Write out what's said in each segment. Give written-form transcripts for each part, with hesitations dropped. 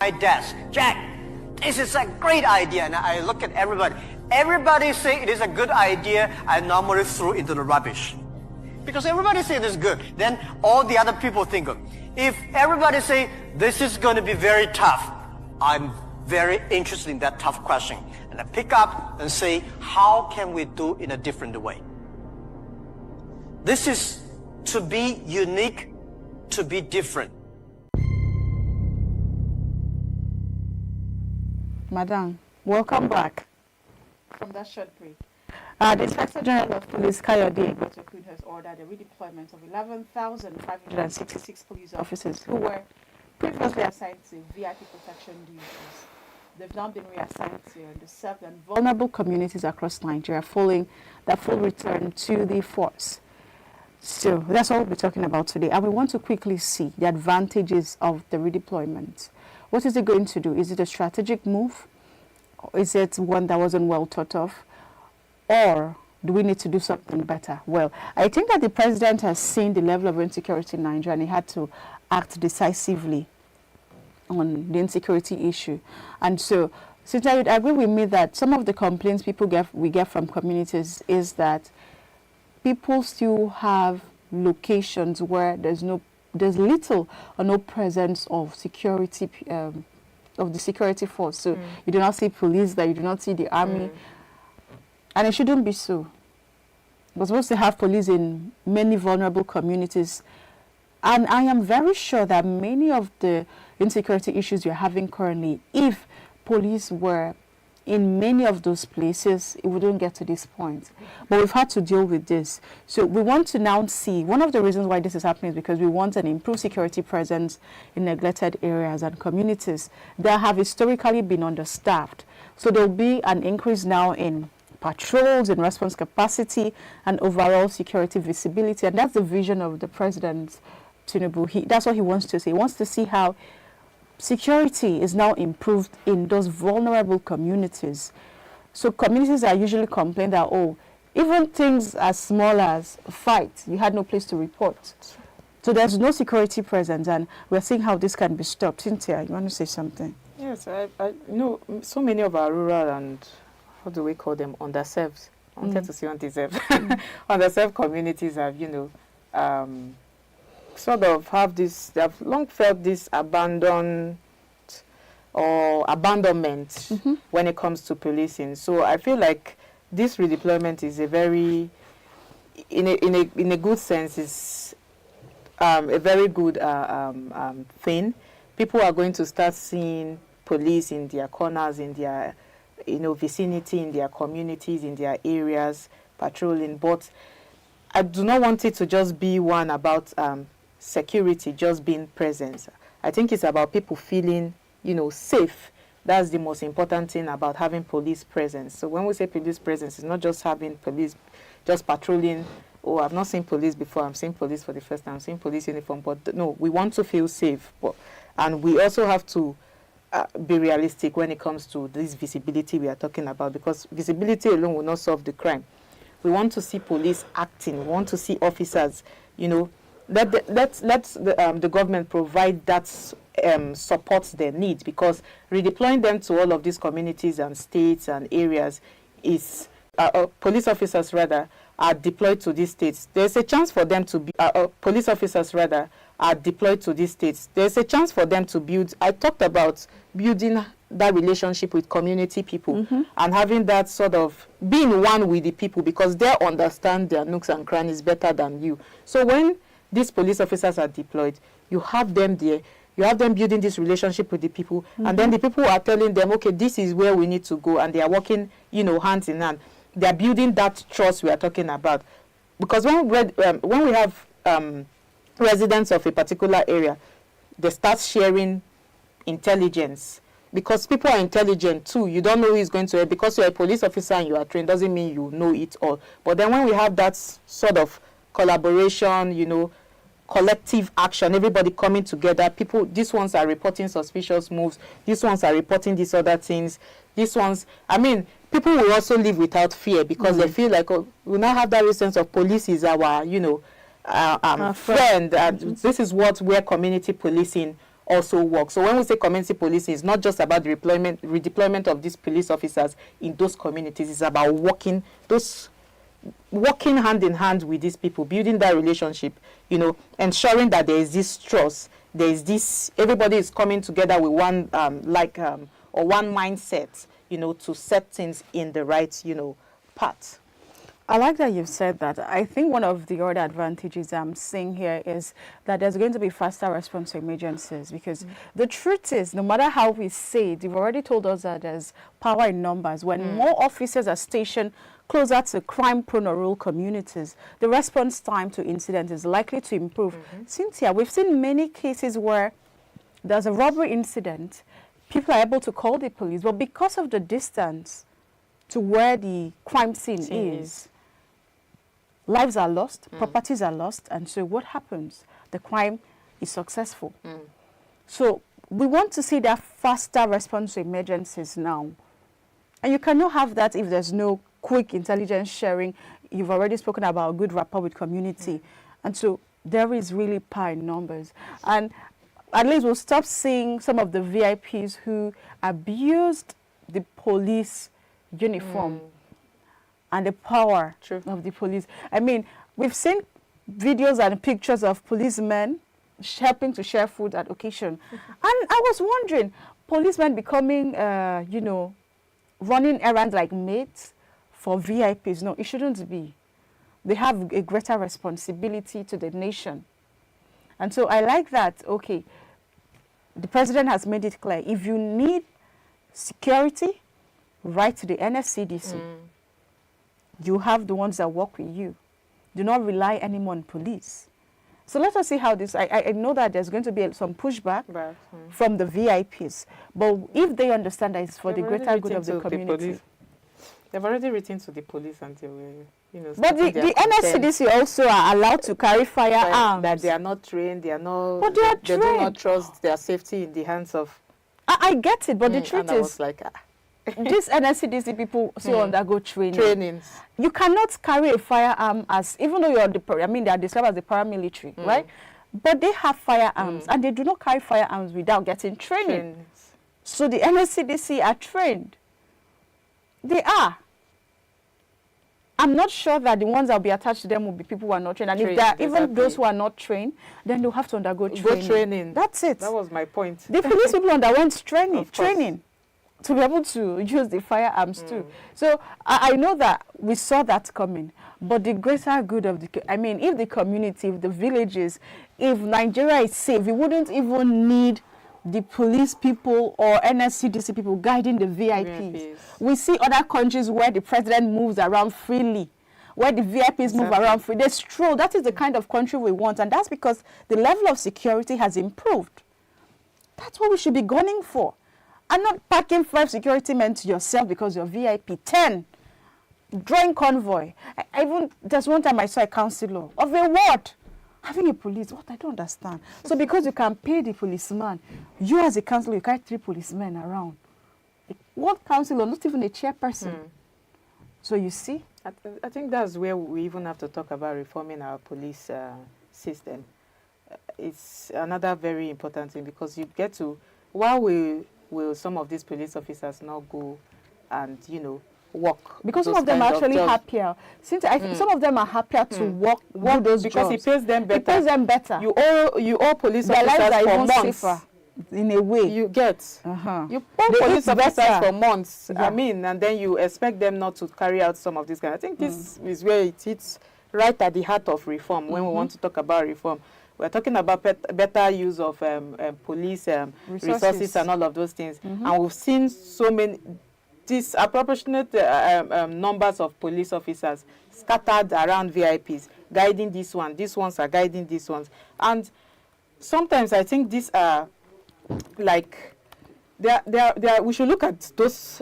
my desk, Jack, this is a great idea. And I look at everybody. Everybody say it is a good idea. I normally throw it into the rubbish. Because everybody say it is good. Then all the other people think of. If everybody say this is going to be very tough, I'm very interested in that tough question. And I pick up and say, how can we do in a different way? This is to be unique, to be different. Madam, welcome back from that short break. The Inspector General of Police, Kayode Igbotoku, has ordered the redeployment of 11,566 police officers who were previously assigned to VIP protection duties. They've now been reassigned to the served and vulnerable communities across Nigeria following that full return to the force. So that's all we'll be talking about today. And we want to quickly see the advantages of the redeployment. What is it going to do? Is it a strategic move? Or is it one that wasn't well thought of? Or do we need to do something better? Well, I think that the president has seen the level of insecurity in Nigeria and he had to act decisively on the insecurity issue. And so, since I would agree with me that some of the complaints we get from communities is that people still have locations where there's little or no presence of security, of the security force. So you do not see police there, you do not see the army. And it shouldn't be so. We're supposed to have police in many vulnerable communities. And I am very sure that many of the insecurity issues you're having currently, if police were in many of those places, it wouldn't get to this point. But we've had to deal with this. So we want to now see, one of the reasons why this is happening is because we want an improved security presence in neglected areas and communities that have historically been understaffed. So there'll be an increase now in patrols, in response capacity, and overall security visibility. And that's the vision of the President, Tinubu. That's what he wants to see. He wants to see how security is now improved in those vulnerable communities. So communities are usually complain that, oh, even things as small as a fight, you had no place to report. So there's no security presence, and we're seeing how this can be stopped. Cynthia, you want to say something? Yes, I know so many of our rural and, how do we call them, underserved. I wanted to say undeserved. Underserved communities have, sort of have this, they have long felt this abandonment when it comes to policing. So I feel like this redeployment is a very, in a good sense, is a very good thing. People are going to start seeing police in their corners, in their vicinity, in their communities, in their areas, patrolling. But I do not want it to just be one about security, just being present. I think it's about people feeling, safe. That's the most important thing about having police presence. So when we say police presence, it's not just having police just patrolling. Oh, I've not seen police before. I'm seeing police for the first time. I'm seeing police uniform. But no, we want to feel safe. And we also have to be realistic when it comes to this visibility we are talking about, because visibility alone will not solve the crime. We want to see police acting. We want to see officers, let the government provide that support they need, because redeploying them to all of these communities and states and areas is police officers rather are deployed to these states. There's a chance for them to be police officers rather are deployed to these states. There's a chance for them to build. I talked about building that relationship with community people and having that sort of being one with the people, because they understand their nooks and crannies better than you. So when these police officers are deployed, you have them there, you have them building this relationship with the people, and then the people are telling them, okay, this is where we need to go, and they are working, hands in hand. They are building that trust we are talking about. Because when we have residents of a particular area, they start sharing intelligence. Because people are intelligent too. You don't know who is going to help. Because you're a police officer and you are trained doesn't mean you know it all. But then when we have that sort of collaboration, collective action, everybody coming together, these ones are reporting suspicious moves, these ones are reporting these other things, these ones, people will also live without fear, because they feel like, oh, we now have that sense of police is our, friend, and this is what where community policing also work. So when we say community policing, it's not just about the redeployment of these police officers in those communities. It's about working hand in hand with these people, building that relationship, you know, ensuring that there is this trust, there is this, everybody is coming together with one or one mindset, you know, to set things in the right, you know, path. I like that you've said that. I think one of the other advantages I'm seeing here is that there's going to be faster response to emergencies, because the truth is, no matter how we say it, you've already told us that there's power in numbers. When more officers are stationed closer to crime-prone or rural communities, the response time to incidents is likely to improve. Cynthia, we've seen many cases where there's a robbery incident, people are able to call the police, but because of the distance to where the crime scene is, lives are lost, properties are lost, and so what happens? The crime is successful. So we want to see that faster response to emergencies now. And you cannot have that if there's no quick intelligence sharing. You've already spoken about good rapport with community. And so there is really power in numbers. And at least we'll stop seeing some of the VIPs who abused the police uniform and the power of the police. I mean, we've seen videos and pictures of policemen helping to share food at occasion. And I was wondering, policemen becoming, you know, running errands like maids for VIPs. No, it shouldn't be. They have a greater responsibility to the nation. And so I like that, okay, the president has made it clear, if you need security, write to the NSCDC. You have the ones that work with you. Do not rely anymore on police. So let us see how this, I know that there's going to be some pushback from the VIPs, but if they understand that it's for the greater good of the community. They've already written to the police and they were, you know. But the NSCDC also are allowed to carry firearms. That they are not trained, they are not, but they are trained. They do not trust their safety in the hands of. I get it, but the truth is, I was like, these NSCDC people still undergo training. Trainings. You cannot carry a firearm as, even though you're I mean, they are described as the paramilitary, right? But they have firearms, and they do not carry firearms without getting training. So the NSCDC are trained. They are. I'm not sure that the ones that will be attached to them will be people who are not trained. And if they're even those who are not trained, then they'll have to undergo training. That's it. That was my point. The police people underwent training to be able to use the firearms too. So I know that we saw that coming. But the greater good of the, I mean, if the community, if the villages, if Nigeria is safe, we wouldn't even need the police people or NSCDC people guiding the VIPs. We see other countries where the president moves around freely, where the VIPs move around freely. They stroll. That is the kind of country we want, and that's because the level of security has improved. That's what we should be gunning for. And not packing 5 security men to yourself because you're VIP. 10. Drawing convoy. There's one time I saw a councillor of a ward having a police. What? I don't understand. So because you can pay the policeman, you as a councillor, you carry 3 policemen around. What councillor? Not even a chairperson. So you see? I think that's where we even have to talk about reforming our police system. It's another very important thing, because you get to, while will some of these police officers now go and, you know, work? Because some of them are actually happier. Since I think some of them are happier to work those because jobs. It pays them better. It pays them better. You owe police officers for months. Safer, in a way. You get. You owe police officers for months. Yeah. I mean, and then you expect them not to carry out some of these kind. I think this is where it hits right at the heart of reform when we want to talk about reform. We're talking about better use of police resources and all of those things. And we've seen so many disproportionate numbers of police officers scattered around VIPs, guiding this one. These ones are guiding these ones. And sometimes I think these are like, we should look at those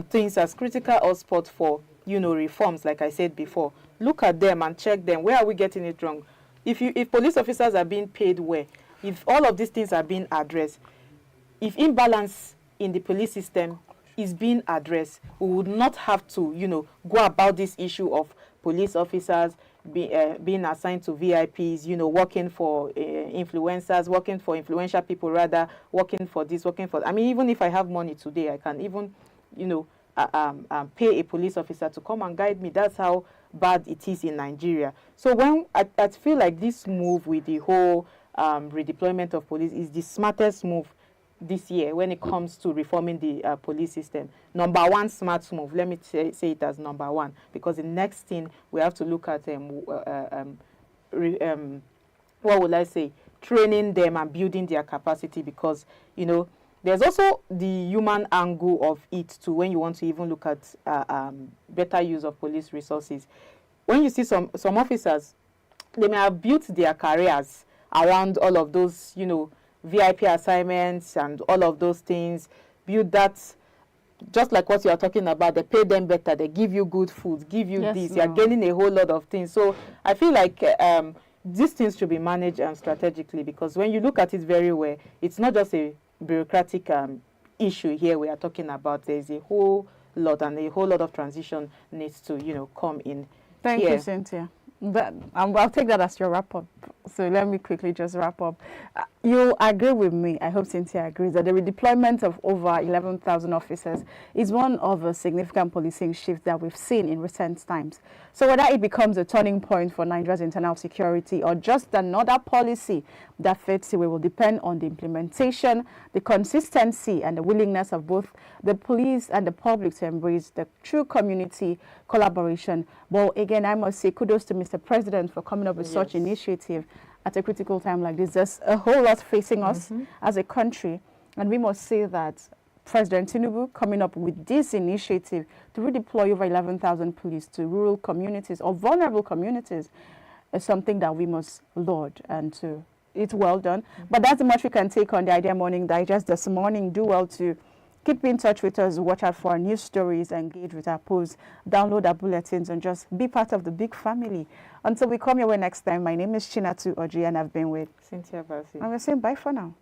things as critical hotspot for, you know, reforms, like I said before. Look at them and check them. Where are we getting it wrong? If police officers are being paid well, if all of these things are being addressed, if imbalance in the police system is being addressed, we would not have to, you know, go about this issue of police officers being assigned to VIPs, you know, working for influencers, working for influential people rather, working for this, working for... I mean, even if I have money today, I can even, you know, pay a police officer to come and guide me. That's how bad it is in Nigeria. So when I feel like this move with the whole redeployment of police is the smartest move this year when it comes to reforming the police system. Number one smart move, let me say it as number one, because the next thing we have to look at what would I say, training them and building their capacity, because, you know, there's also the human angle of it too when you want to even look at better use of police resources. When you see some officers, they may have built their careers around all of those, you know, VIP assignments and all of those things, build that, just like what you are talking about, they pay them better, they give you good food, give you this, you are gaining a whole lot of things. So I feel like these things should be managed strategically, because when you look at it very well, it's not just a bureaucratic issue here we are talking about. There's a whole lot, and a whole lot of transition needs to, you know, come in. Thank you, Cynthia. I'll take that as your wrap-up. So let me quickly just wrap up. You agree with me, I hope Cynthia agrees, that the redeployment of over 11,000 officers is one of the significant policing shifts that we've seen in recent times. So whether it becomes a turning point for Nigeria's internal security or just another policy that fits away will depend on the implementation, the consistency, and the willingness of both the police and the public to embrace the true community collaboration. Well, again, I must say kudos to Mr. President for coming up with such initiative at a critical time like this. There's a whole lot facing us as a country, and we must say that President Tinubu coming up with this initiative to redeploy over 11,000 police to rural communities or vulnerable communities is something that we must laud, and to it's well done. But that's the much we can take on the Idea Morning Digest this morning. Do well to keep in touch with us, watch out for our news stories, engage with our posts, download our bulletins, and just be part of the big family. Until we come your way next time, my name is Chinatu Oji, and I've been with Cynthia Basi. And we're saying bye for now.